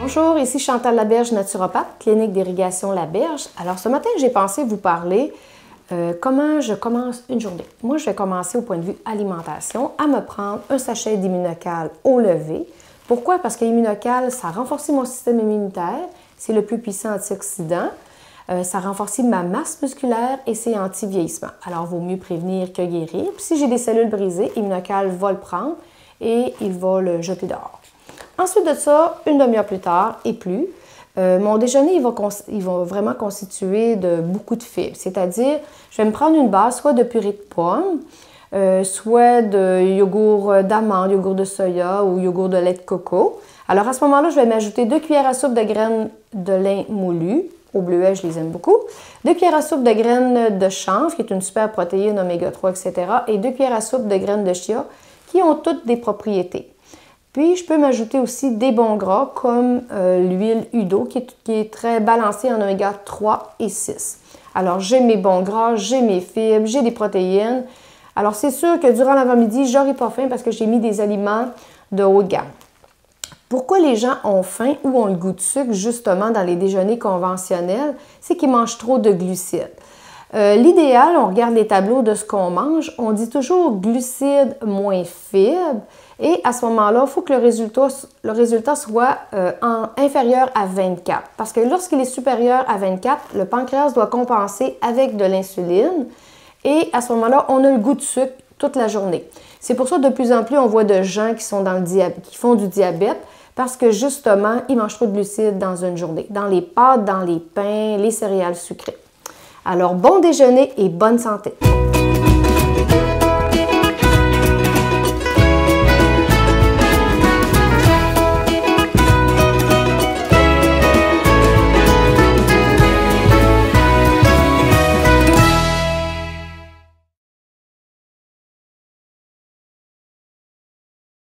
Bonjour, ici Chantal Laberge, naturopathe, clinique d'irrigation Laberge. Alors ce matin, j'ai pensé vous parler comment je commence une journée. Moi, je vais commencer au point de vue alimentation à me prendre un sachet d'Immunocal au lever. Pourquoi? Parce que l'Immunocal, ça renforce mon système immunitaire, c'est le plus puissant antioxydant, ça renforce ma masse musculaire et c'est anti-vieillissement. Alors, il vaut mieux prévenir que guérir. Puis, si j'ai des cellules brisées, Immunocal va le prendre et il va le jeter dehors. Ensuite de ça, une demi-heure plus tard et plus, mon déjeuner il va vraiment constituer de beaucoup de fibres. C'est-à-dire, je vais me prendre une base soit de purée de pommes, soit de yogourt d'amande, yogourt de soya ou yogourt de lait de coco. Alors à ce moment-là, je vais m'ajouter 2 cuillères à soupe de graines de lin moulu. Au bleuet, je les aime beaucoup. 2 cuillères à soupe de graines de chanvre, qui est une super protéine, oméga 3, etc. Et 2 cuillères à soupe de graines de chia, qui ont toutes des propriétés. Puis, je peux m'ajouter aussi des bons gras comme l'huile Udo qui est très balancée en oméga 3 et 6. Alors, j'ai mes bons gras, j'ai mes fibres, j'ai des protéines. Alors, c'est sûr que durant l'avant-midi, j'aurai pas faim parce que j'ai mis des aliments de haut de gamme. Pourquoi les gens ont faim ou ont le goût de sucre, justement, dans les déjeuners conventionnels? C'est qu'ils mangent trop de glucides. L'idéal, on regarde les tableaux de ce qu'on mange, on dit toujours glucides moins fibres. Et à ce moment-là, il faut que le résultat soit inférieur à 24. Parce que lorsqu'il est supérieur à 24, le pancréas doit compenser avec de l'insuline. Et à ce moment-là, on a le goût de sucre toute la journée. C'est pour ça que de plus en plus, on voit de gens qui font du diabète parce que justement, ils mangent trop de glucides dans une journée. Dans les pâtes, dans les pains, les céréales sucrées. Alors, bon déjeuner et bonne santé!